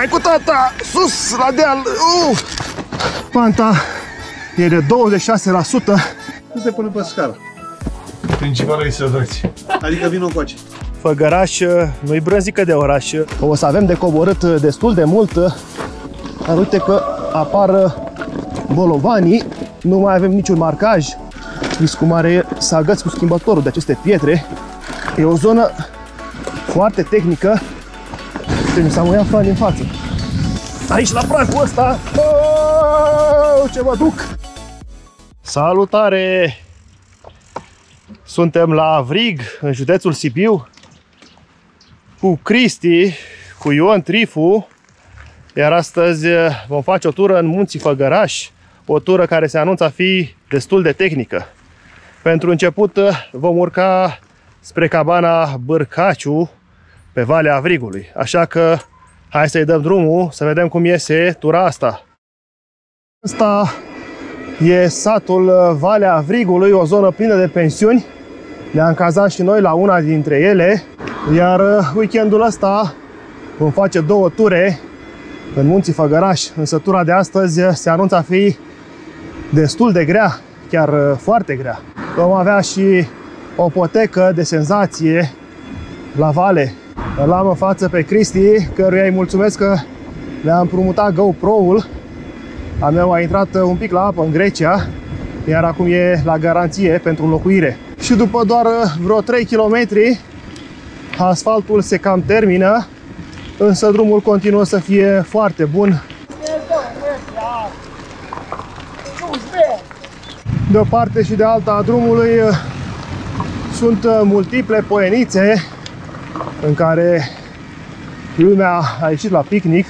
Hai cu tata! Sus, la deal! Panta e de 26%. Nu te pune pe scară. Principala este atracție. Adică vino încoace. Făgăraș, nu-i brânzică de oraș. O să avem de coborât destul de mult. Dar uite că apar bolovanii. Nu mai avem niciun marcaj. Riscul mare e să agăți cu schimbătorul de aceste pietre. E o zonă foarte tehnică. Mi s-a muiat frani în față. Aici, la pragul ăsta, ce mă duc! Salutare! Suntem la Avrig, în județul Sibiu, cu Cristi, cu Ion Trifu, iar astăzi vom face o tură în Munții Făgăraș, o tură care se anunță a fi destul de tehnică. Pentru început vom urca spre cabana Bârcaciu, pe Valea Avrigului, așa că hai să-i dăm drumul, să vedem cum iese tura asta. Asta e satul Valea Avrigului, o zonă plină de pensiuni. Ne-am cazat și noi la una dintre ele, iar weekendul ăsta vom face 2 ture în Munții Făgăraș, însă tura de astăzi se anunță a fi destul de grea, chiar foarte grea. Vom avea și o potecă de senzație la vale. Îl am în față pe Cristi, căruia îi mulțumesc că le-am împrumutat GoPro-ul. A meu a intrat un pic la apă în Grecia, iar acum e la garanție pentru înlocuire. Și după doar vreo 3 km, asfaltul se cam termină, însă drumul continuă să fie foarte bun. De o parte și de alta a drumului sunt multiple poienițe în care lumea a ieșit la picnic,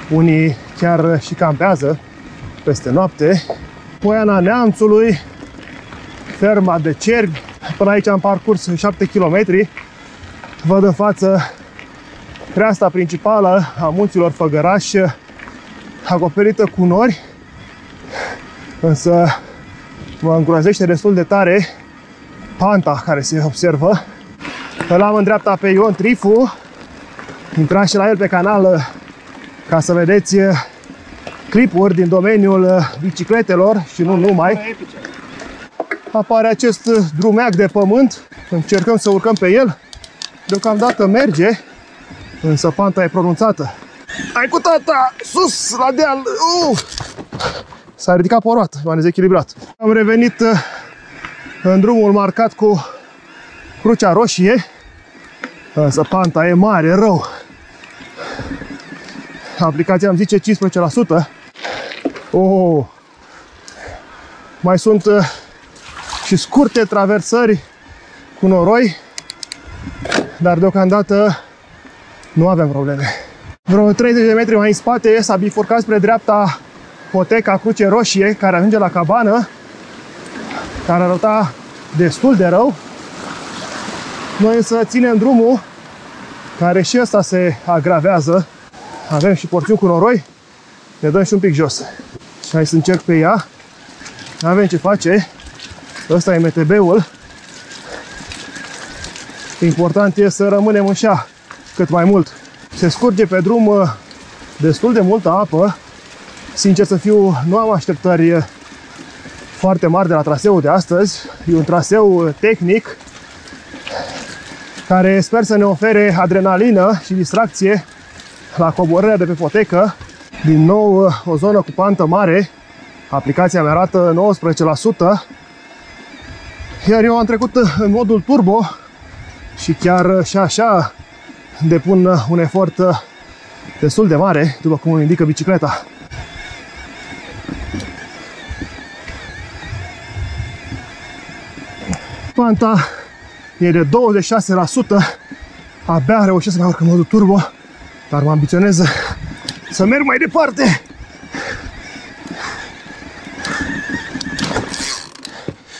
unii chiar și campează peste noapte. Poiana Neamțului, ferma de cerbi. Până aici am parcurs 7 km. Văd în față creasta principală a munților Făgăraș, acoperită cu nori, însă mă îngrozește destul de tare panta care se observă. Îl am în dreapta pe Ion Trifu. Intrați și la el pe canal ca să vedeți clipuri din domeniul bicicletelor și nu numai. Apare acest drumeac de pământ. Încercăm să urcăm pe el. Deocamdată merge, însă panta e pronunțată. Hai cu tata! Sus, la deal! S-a ridicat pe o roată, m-am dezechilibrat. Am revenit în drumul marcat cu Crucea Roșie, însă panta e mare rău. Aplicația îmi zice 15%. Mai sunt și scurte traversări cu noroi, dar deocamdată nu avem probleme. Vreo 30 de metri mai în spate s-a bifurcat spre dreapta poteca Cruce Roșie, care ajunge la cabană, care arăta destul de rău. Noi însă ținem drumul, care și ăsta se agravează. Avem și porțiuni cu noroi, ne dăm și un pic jos. Și hai să încerc pe ea. Avem ce face. Ăsta e MTB-ul. Important e să rămânem în șa cât mai mult. Se scurge pe drum destul de multă apă. Sincer să fiu, nu am așteptări foarte mari de la traseul de astăzi. E un traseu tehnic care sper să ne ofere adrenalină și distracție la coborârea de pe potecă. Din nou o zonă cu pantă mare. Aplicația mi arată 19%. Iar eu am trecut în modul turbo și chiar și așa depun un efort destul de mare, după cum îmi indică bicicleta. Panta e de 26%. Abia reușesc să mai urc în modul turbo, dar mă ambiționez să merg mai departe.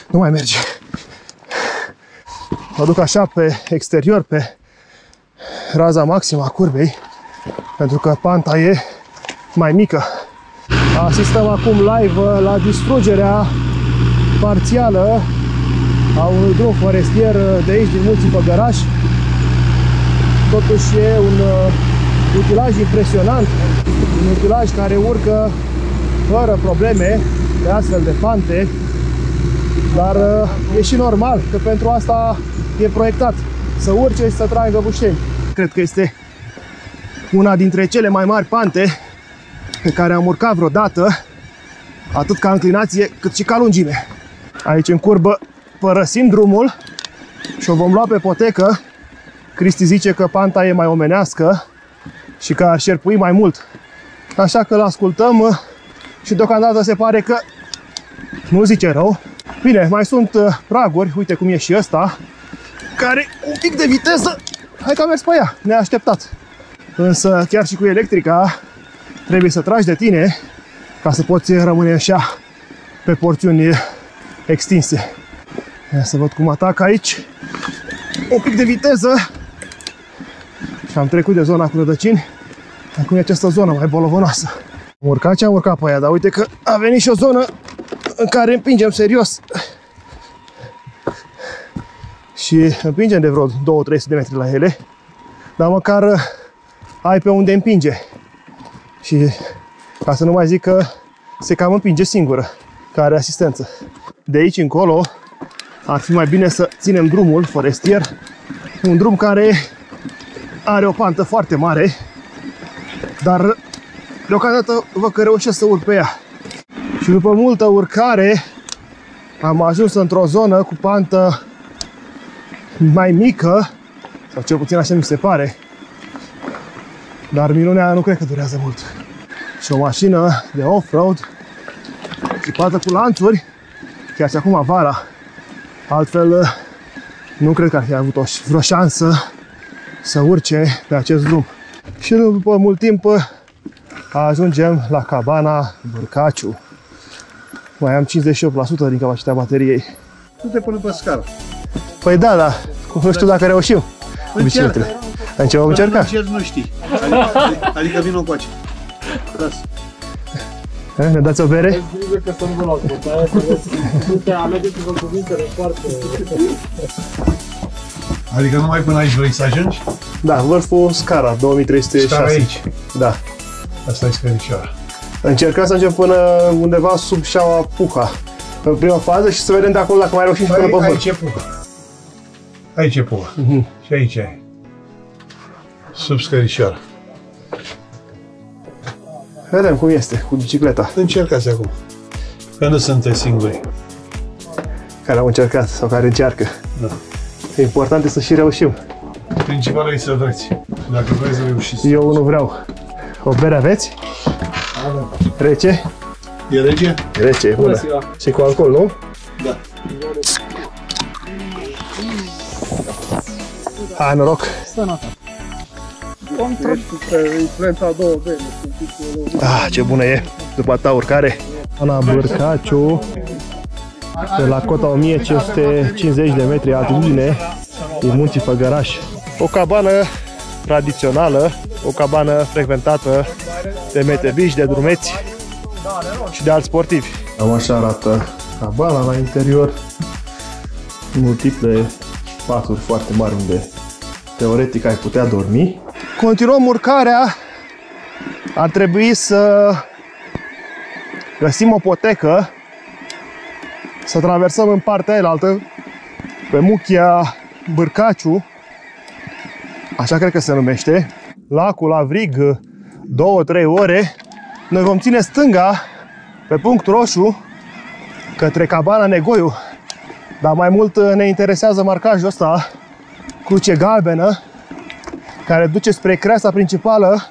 Nu mai merge. Mă duc așa pe exterior, pe raza maximă a curbei, pentru că panta e mai mică. Asistăm acum live la distrugerea parțială a unui drum forestier de aici, din Munții Făgăraș. Totuși e un utilaj impresionant, un utilaj care urcă fără probleme pe astfel de pante, dar e și normal că pentru asta e proiectat, să urce și să tragă bușteni. Cred că este una dintre cele mai mari pante pe care am urcat vreodată, atât ca înclinație cât și ca lungime. Aici în curbă părăsim drumul și o vom lua pe potecă. Cristi zice că panta e mai omenească și că ar șerpui mai mult, așa că îl ascultăm și deocamdată se pare că nu zice rău. Bine, mai sunt praguri, uite cum e și ăsta, care un pic de viteză, hai că a mers pe ea, neașteptat. Însă chiar și cu electrica trebuie să tragi de tine ca să poți rămâne așa pe porțiuni extinse. Ia să văd cum atac aici. Un pic de viteză și am trecut de zona cu rădăcini. Acum e această zonă mai bolovănoasă. Am urcat ce am urcat pe aia, dar uite că a venit și o zonă în care împingem serios. Și împingem de vreo 2-300 de metri la ele, dar măcar ai pe unde împinge. Și ca să nu mai zic că se cam împinge singură, că are asistență. De aici încolo ar fi mai bine să ținem drumul forestier, un drum care are o pantă foarte mare, dar deocamdată văd că reușesc să urc pe ea. Și după multă urcare am ajuns într-o zonă cu pantă mai mică, sau cel puțin așa mi se pare, dar minunea nu cred că durează mult. Și o mașină de off-road echipată cu lanțuri, chiar și acum vara, altfel nu cred că ar fi avut vreo șansă să urce pe acest drum. Și după mult timp ajungem la cabana Bârcaciu. Mai am 58% din capacitatea bateriei. Nu te pune pe scară. Păi da, da. Nu știu dacă reușim. Încearcă. Vom încerca. Nu știi. Adică vin încoace. Lasă. Ne dați o bere? Adică numai până aici vrei să ajungi? Da, vârful scara, 2306. Scara aici? Da. Asta e scărișoara. Încercăm să ajungem până undeva sub șaua Puca, în prima fază, și să vedem de acolo dacă mai reușim și până pe vârf. Aici e Puca. Aici e Puca. Și aici e. Sub scărișoara. Vedem cum este cu bicicleta. Încercați acum. Că nu sunteți singuri. Care au încercat sau care încearcă. Da. E important să și reușim. Principalul e să vreți. Și dacă vreți să reușiți. Eu nu vreau. O bere aveți? Avem. Rece? E rece? Rece, e bună. Și cu alcool, nu? Da. Hai, noroc! Ah, ce bună e! După ta urcare! Ana Bârcaciu, de la cota 1550 de metri altitudine, din Munții Făgăraș. O cabană tradițională, o cabană frecventată de metebiși, de drumeți și de alți sportivi. Cam așa arată cabana la interior. Multiple paturi foarte mari unde teoretic ai putea dormi. Continuăm urcarea. Ar trebui să găsim o potecă, să traversăm în partea elaltă, pe Muchia Bârcaciu, așa cred că se numește, lacul Avrig, 2-3 ore. Noi vom ține stânga pe punct roșu către cabana Negoiu, dar mai mult ne interesează marcajul ăsta, cruce galbenă, care duce spre creasta principală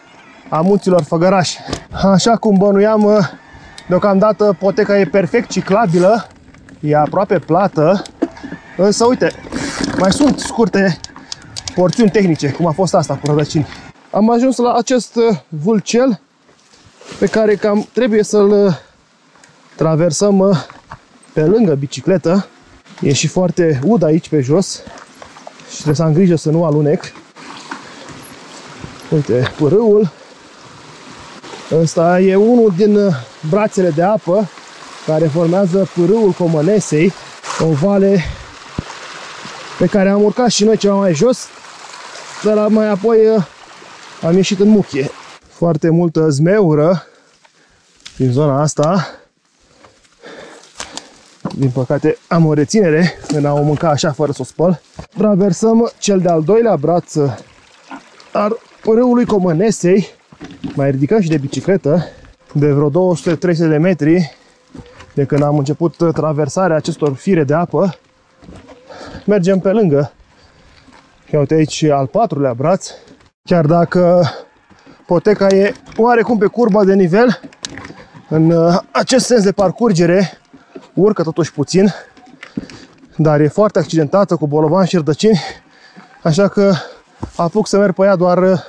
a munților Făgăraș. Așa cum bănuiam, deocamdată poteca e perfect ciclabilă, e aproape plată, însă uite, mai sunt scurte porțiuni tehnice, cum a fost asta cu rădăcini. Am ajuns la acest vâlcel pe care cam trebuie să-l traversăm pe lângă bicicletă. E și foarte ud aici pe jos și trebuie să am grijă să nu alunec. Uite, pârâul. Ăsta e unul din brațele de apă care formează pârâul Comănesei, o vale pe care am urcat și noi ceva mai jos, dar mai apoi am ieșit în muchie. Foarte multă zmeură din zona asta. Din păcate am o reținere în a o mânca așa fără să o spăl. Traversăm cel de-al doilea braț al râului Comănesei. Mai ridicăm și de bicicletă de vreo 200-300 de metri de când am început traversarea acestor fire de apă. Mergem pe lângă. Ia uite aici al patrulea braț. Chiar dacă poteca e oarecum pe curba de nivel, în acest sens de parcurgere urcă totuși puțin, dar e foarte accidentată cu bolovani și rădăcini, așa că apuc să merg pe ea doar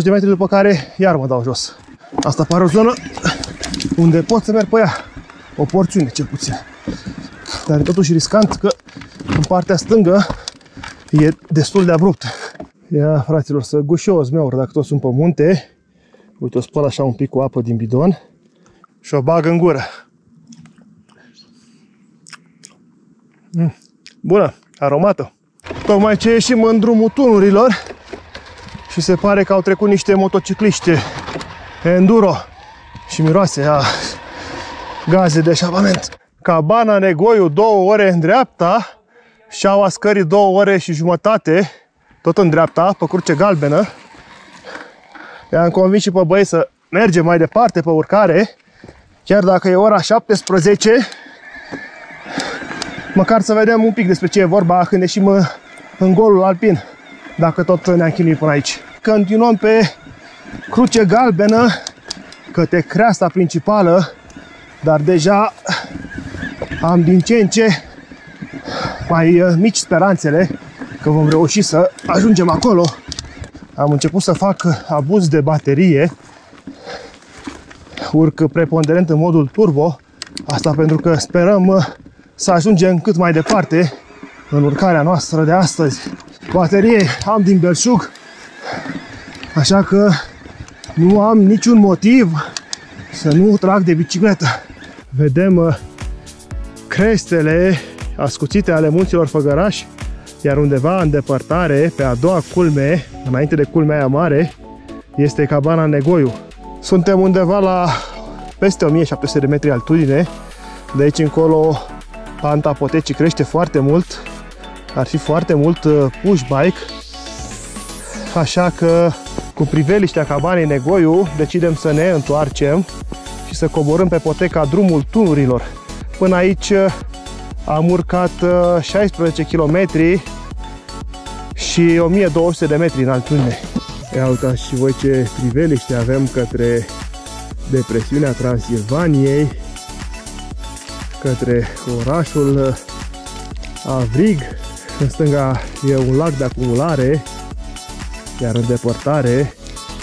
10-20 de metri, după care iar mă dau jos. Asta pare o zonă unde pot să merg pe ea, o porțiune cel puțin, dar e totuși riscant că în partea stângă e destul de abrupt. Ia, fraților, să gust și eu o zmeură dacă toți sunt pe munte. Uite, o spăl așa un pic cu apă din bidon și o bag în gură. Bună, aromată. Tocmai ce ieșim în drumul tunurilor și se pare că au trecut niște motocicliști enduro și miroase a gaze de eșapament. Cabana Negoiu 2 ore în dreapta, Șaua Scării 2 ore și jumătate, tot în dreapta, pe Cruce Galbenă. I-am convins și pe băieți să mergem mai departe pe urcare, chiar dacă e ora 17, măcar să vedem un pic despre ce e vorba când ieșim în golul alpin, dacă tot ne-am chinuit până aici. Continuăm pe Cruce Galbenă către creasta principală, dar deja am din ce în ce mai mici speranțele că vom reuși să ajungem acolo. Am început să fac abuz de baterie, urc preponderent în modul turbo, asta pentru că sperăm să ajungem cât mai departe în urcarea noastră de astăzi. Baterie am din belșug, așa că nu am niciun motiv să nu trag de bicicletă. Vedem crestele ascuțite ale munților Făgăraș, iar undeva în depărtare, pe a doua culme, înainte de culmea aia mare, este cabana Negoiu. Suntem undeva la peste 1700 de metri altitudine. De aici încolo panta potecii crește foarte mult. Ar fi foarte mult pushbike. Așa că cu priveliștea cabanei Negoiu decidem să ne întoarcem și să coborâm pe poteca drumul tunurilor. Până aici am urcat 16 km și 1200 de metri în altitudine. Ia uitați și voi ce priveliște avem către depresiunea Transilvaniei, către orașul Avrig. În stânga e un lac de acumulare, iar în depărtare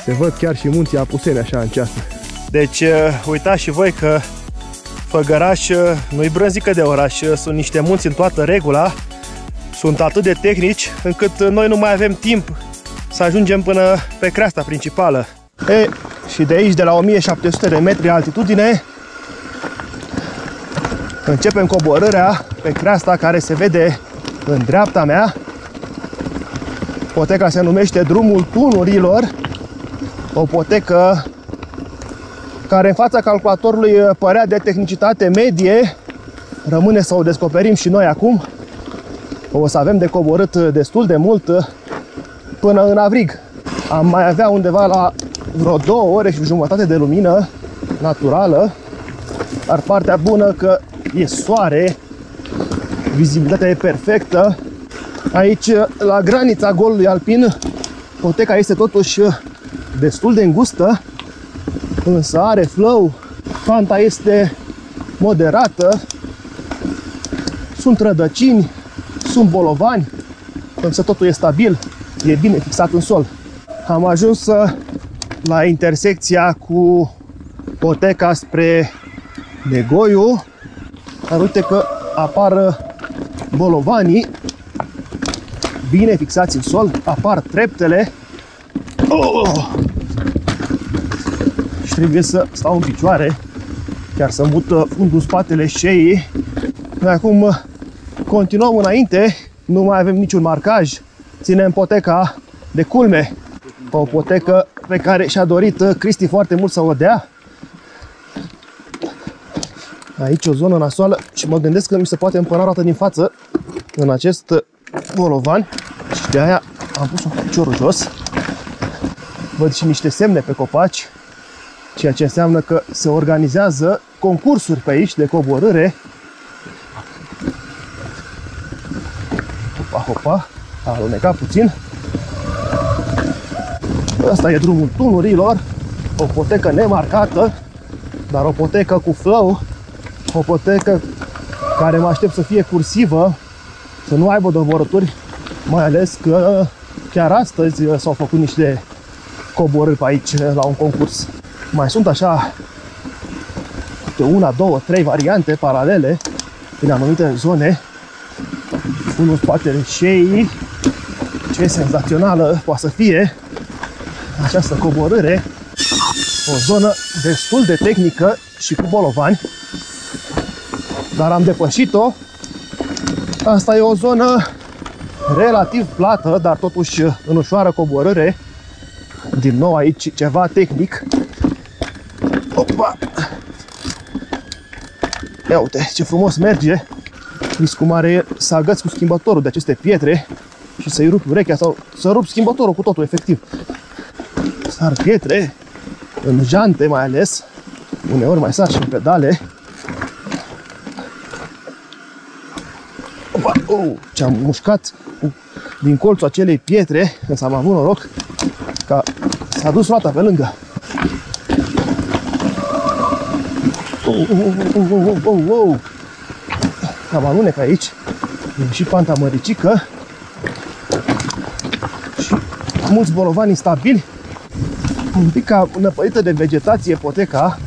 se văd chiar și munții Apuseni așa în ceasă. Deci uitați și voi că Făgăraș nu-i brânzică de oraș, sunt niște munți în toată regula, sunt atât de tehnici încât noi nu mai avem timp să ajungem până pe creasta principală. Și de aici, de la 1700 de metri altitudine, începem coborârea pe creasta care se vede în dreapta mea. Poteca se numește Drumul Tunurilor, o potecă care în fața calculatorului părea de tehnicitate medie. Rămâne să o descoperim și noi acum. O să avem de coborât destul de mult până în Avrig. Am mai avea undeva la vreo 2 ore și jumătate de lumină naturală, dar partea bună că e soare, vizibilitatea e perfectă. Aici, la granița golului alpin, poteca este totuși destul de îngustă, însă are flow, panta este moderată, sunt rădăcini, sunt bolovani, însă totul e stabil, e bine fixat în sol. Am ajuns la intersecția cu poteca spre Negoiu, dar uite că apar bolovanii bine fixați în sol, apar treptele. Și trebuie să stau în picioare, chiar să mut fundul spatele șeii. Noi acum continuăm înainte, nu mai avem niciun marcaj, ținem poteca de culme. O potecă pe care și-a dorit Cristi foarte mult să o dea. Aici o zonă nasoală și mă gândesc că mi se poate împăra roata din față în acest bolovan și de aia am pus un piciorul jos. Văd și niște semne pe copaci, ceea ce înseamnă că se organizează concursuri pe aici de coborâre. Hopa, hopa, a alunecat puțin. Ăsta e drumul tunurilor, o potecă nemarcată, dar o potecă cu flow, o potecă care mă aștept să fie cursivă, să nu aibă doborături, mai ales că chiar astăzi s-au făcut niște coborâri pe aici la un concurs. Mai sunt așa de una, două, trei variante paralele în anumite zone. Unul în spatele șeii. Ce senzațională poate să fie această coborâre. O zonă destul de tehnică și cu bolovani, dar am depășit-o. Asta e o zonă relativ plată, dar totuși în ușoară coborâre. Din nou aici ceva tehnic. Opa! Ia uite ce frumos merge. Vezi cum are să agăți cu schimbătorul de aceste pietre și să-i rupi urechea sau să rupi schimbătorul cu totul, efectiv. Sar pietre, în jante mai ales, uneori mai sar și în pedale. Opa! Ce-am mușcat din colțul acelei pietre, însă am avut noroc că s-a dus roata pe lângă. Am alunec aici, e și panta măricică și mulți bolovani instabili, un pic ca năpădită de vegetație poteca,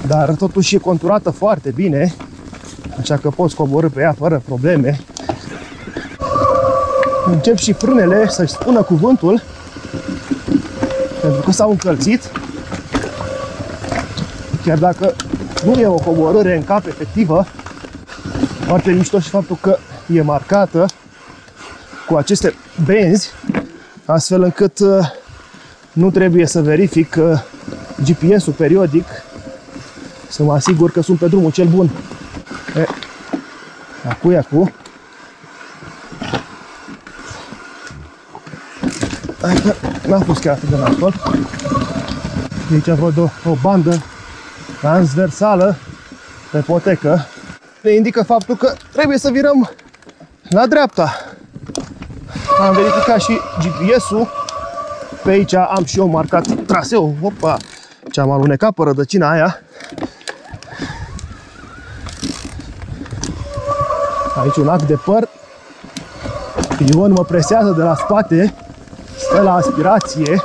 dar totuși e conturată foarte bine, așa că poți coborî pe ea fără probleme. Încep și frânele să-și spună cuvântul, pentru că s-au încălzit, chiar dacă nu e o coborâre în cap efectivă. Foarte mișto și faptul că e marcată cu aceste benzi, astfel încât nu trebuie să verific GPS-ul periodic, să mă asigur că sunt pe drumul cel bun. Acu. N-a fost chiar atât de nasol. Aici văd o bandă transversală pe potecă. Ne indică faptul că trebuie să virăm la dreapta. Am verificat și GPS-ul. Pe aici am și eu marcat traseul. Opa! Ce-am alunecat pe rădăcina aia. Aici un ac de păr. Ion mă presează de la spate. Stă la aspirație.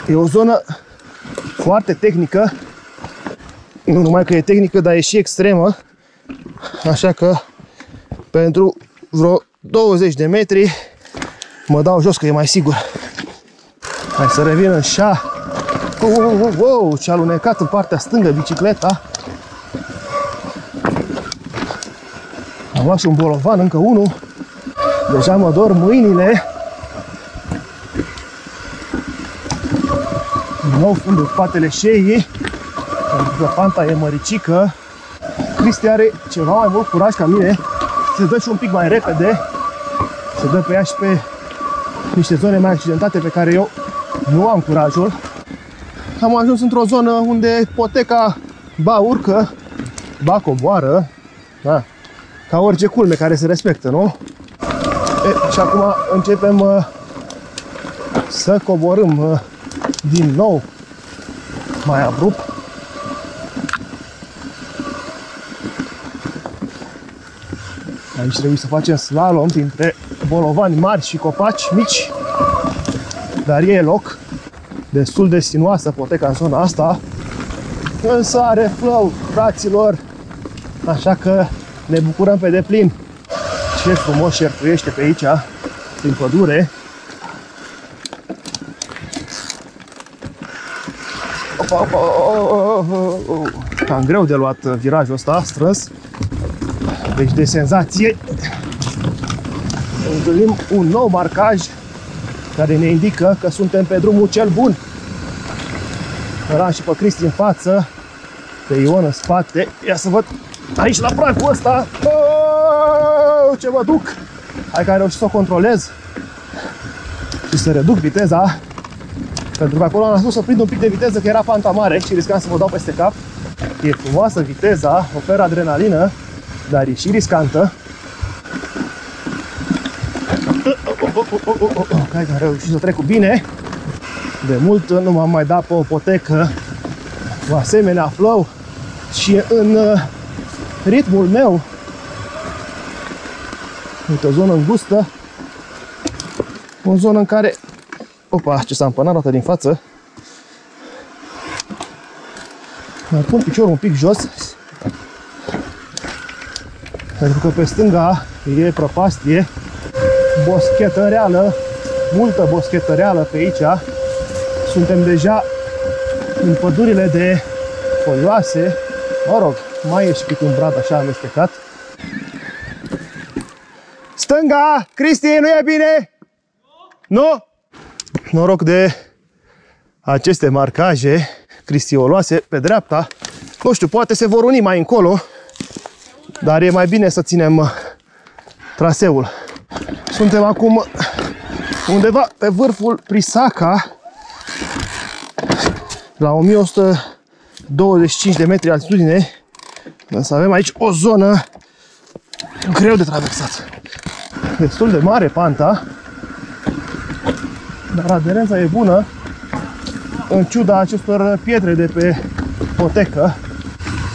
E o zonă foarte tehnică. Nu numai că e tehnică, dar e și extremă. Așa că pentru vreo 20 de metri mă dau jos, că e mai sigur. Hai să revin în șa. Wow, ce-a alunecat în partea stângă bicicleta. Am luat și un bolovan, încă unul. Deja mă dor mâinile. Din nou fund în spatele șeii, pentru că panta e măricică. Cristi are ceva mai mult curaj ca mine. Se dă și un pic mai repede. Se dă pe ea și pe niște zone mai accidentate pe care eu nu am curajul. Am ajuns într-o zonă unde poteca ba urcă, ba coboară. Da. Ca orice culme care se respectă, nu? Și acum începem să coborâm din nou mai abrupt. Aici trebuie să facem slalom dintre bolovani mari și copaci mici, dar e loc. Destul de sinuoasă poteca în zona asta, însă are flow, fraților, așa că ne bucurăm pe deplin. Ce frumos șerpuiește pe aici, prin pădure. Cam greu de luat virajul ăsta strâns. Deci de senzație întâlnim un nou marcaj care ne indică că suntem pe drumul cel bun. Îl am și pe Cristi în față, pe Ion în spate. Ia să văd aici la pragul ăsta. Oh, ce mă duc! Hai că am reușit să o controlez și să reduc viteza, pentru că acolo am spus să prind un pic de viteză, că era panta mare și riscam să mă dau peste cap. E frumoasă viteza, oferă adrenalină, dar e și riscantă. Hai că am reușit să trec cu bine. De mult nu m-am mai dat pe o potecă cu asemenea flow și în ritmul meu. Uite, o zonă îngustă, o zonă în care... Opa, ce s-a împănat dată din față. Mai pun piciorul un pic jos, pentru că pe stânga e prăpastie, boschetă reală, multă boschetă reală pe aici. Suntem deja în pădurile de folioase. Mă rog, mai e și câte un brad așa amestecat. Stânga! Cristi, nu e bine? Nu? Noroc de aceste marcaje cristioloase pe dreapta. Nu știu, poate se vor uni mai încolo, dar e mai bine să ținem traseul. Suntem acum undeva pe vârful Prisaca, la 1125 de metri altitudine, însă avem aici o zonă greu de traversat. Destul de mare panta, dar aderența e bună, în ciuda acestor pietre de pe potecă.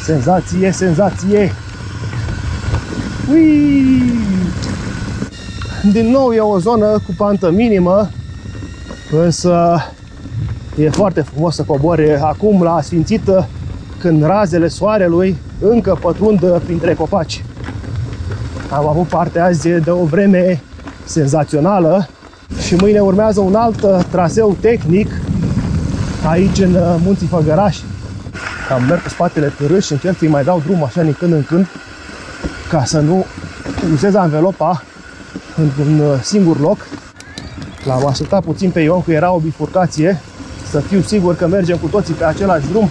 Senzație, senzație! Ui! Din nou e o zonă cu pantă minimă, însă e foarte frumos să cobori acum la Sfințită, când razele soarelui încă pătrund printre copaci. Am avut parte azi de o vreme senzațională și mâine urmează un alt traseu tehnic aici în Munții Făgăraș. Am mers cu spatele pe râs și încerc să-i mai dau drum așa din când în când, ca să nu usez anvelopa într-un singur loc. L-am așteptat puțin pe Ion, că era o bifurcație, să fiu sigur că mergem cu toții pe același drum.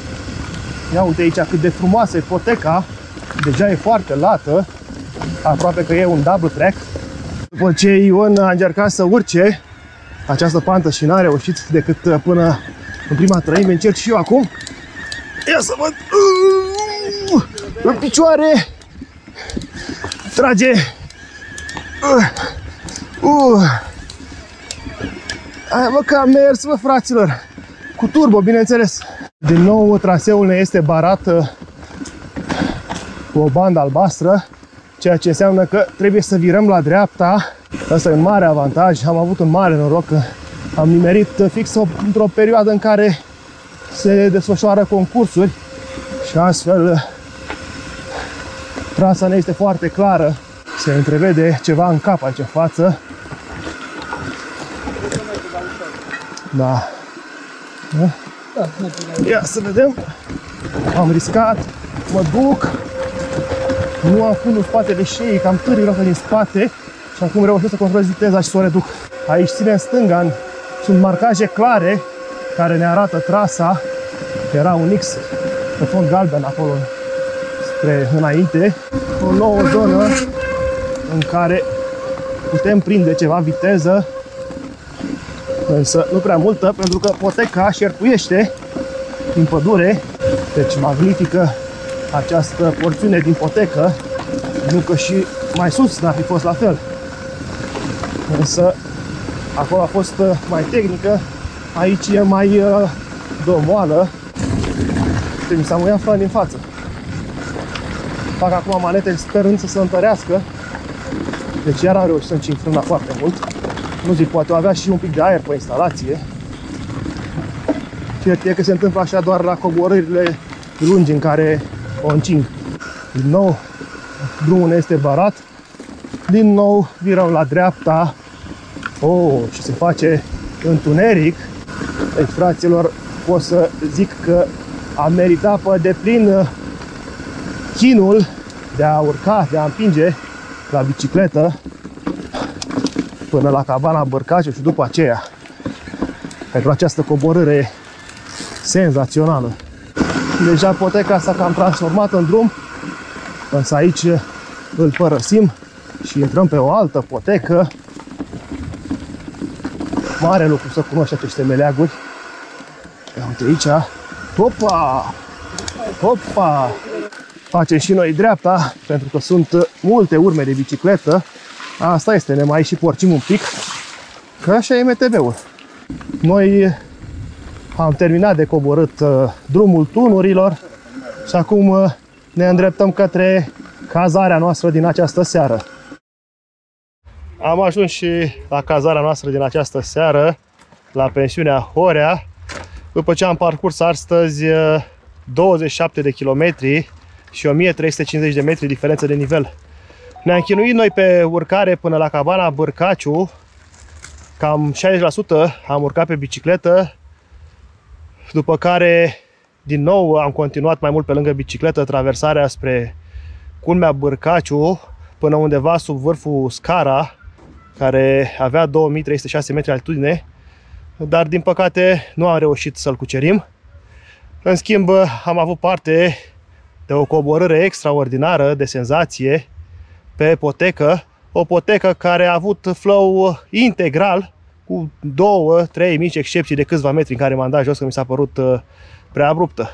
Ia uite aici cât de frumoasă e poteca, deja e foarte lată, aproape că e un double track. După ce Ion a încercat să urce această pantă și n-a reușit decât până în prima treime, încerc și eu acum. Ia să văd! În picioare! Trage! Hai mă că am mers, mă, fraților! Cu turbo, bineînțeles! Din nou traseul ne este barat cu o bandă albastră, ceea ce înseamnă că trebuie să virăm la dreapta. Asta e un mare avantaj, am avut un mare noroc că am nimerit fix într-o perioadă în care se desfășoară concursuri și astfel trasa ne este foarte clară, se întrevede ceva în cap aici în față. Da. Ia să vedem. Am riscat, mă duc. Nu am fundul în spatele șeii, cam târâi roată din spate și acum reușesc să controlez viteza și să o reduc. Aici ține în stânga, sunt marcaje clare care ne arată trasa. Era un X pe fond galben acolo spre înainte. O nouă zonă în care putem prinde ceva viteză, însă nu prea multă, pentru că poteca șerpuiește din pădure. Deci magnifică această porțiune din potecă, nu că și mai sus n-ar fi fost la fel. Însă acolo a fost mai tehnică, aici e mai domoală. Mi s-a muiat frân din față. Fac acum manete sperând să se întărească. Deci iar am reușit să încing frâna foarte mult. Nu zic, poate avea și un pic de aer pe instalație. Cert e că se întâmplă așa doar la coborârile lungi în care o încing. Din nou, drumul este barat. Din nou, virăm la dreapta. Și se face întuneric. Deci, fraților, pot să zic că am meritat pe deplin chinul de a urca, de a împinge la bicicletă până la cabana Bărcaciu și după aceea pentru această coborâre senzațională. Deja Poteca s-a cam transformat în drum, însă aici îl părăsim și intrăm pe o altă potecă. Mare lucru să cunoști aceste meleaguri. Uite aici. Hopa! Hopa! Facem și noi dreapta, pentru că sunt multe urme de bicicletă. Asta este, ne mai și porcim un pic, că așa e MTB-ul. Noi am terminat de coborât drumul tunurilor și acum ne îndreptăm către cazarea noastră din această seară. Am ajuns și la cazarea noastră din această seară, la pensiunea Horea, după ce am parcurs astăzi 27 de kilometri și 1350 de metri diferență de nivel. Ne-am chinuit noi pe urcare până la cabana Bărcaciu, cam 60% am urcat pe bicicletă, după care din nou am continuat mai mult pe lângă bicicletă traversarea spre culmea Bărcaciu până undeva sub vârful Scara, care avea 2306 metri altitudine, dar din păcate nu am reușit să-l cucerim. În schimb, am avut parte de o coborâre extraordinară de senzație pe potecă, o potecă care a avut flow integral, cu 2-3 mici excepții de câțiva metri în care m-am dat jos, că mi s-a părut prea abruptă.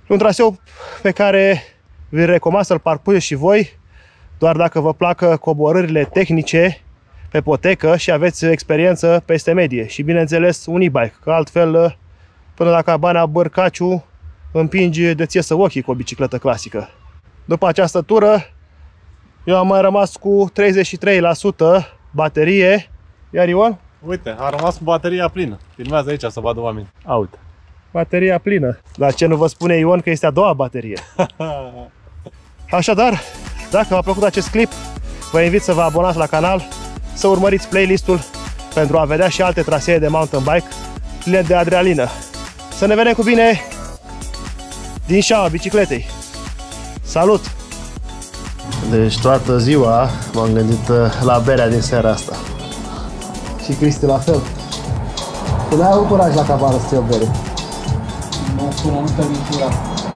Un traseu pe care vi recomand să-l parcurgeți și voi, doar dacă vă placă coborârile tehnice pe potecă și aveți experiență peste medie și, bineînțeles, un e-bike, că altfel până la cabana Bărcaciu împingi de ți iesă ochii cu o bicicletă clasică. După această tură, eu am mai rămas cu 33% baterie, iar Ion? Uite, a rămas cu bateria plină. Filmează aici să vadă oamenii. Uite. Bateria plină. Dar ce nu vă spune Ion că este a doua baterie. Așadar, dacă v-a plăcut acest clip, vă invit să vă abonați la canal, să urmăriți playlistul pentru a vedea și alte trasee de mountain bike pline de adrenalină. Să ne vedem cu bine din șaua bicicletei. Salut! Deci toată ziua m-am gândit la berea din seara asta. Și Cristi la fel. Tu n-ai avut curaj la cabană să ții o bere? Nu, cu multă mișura.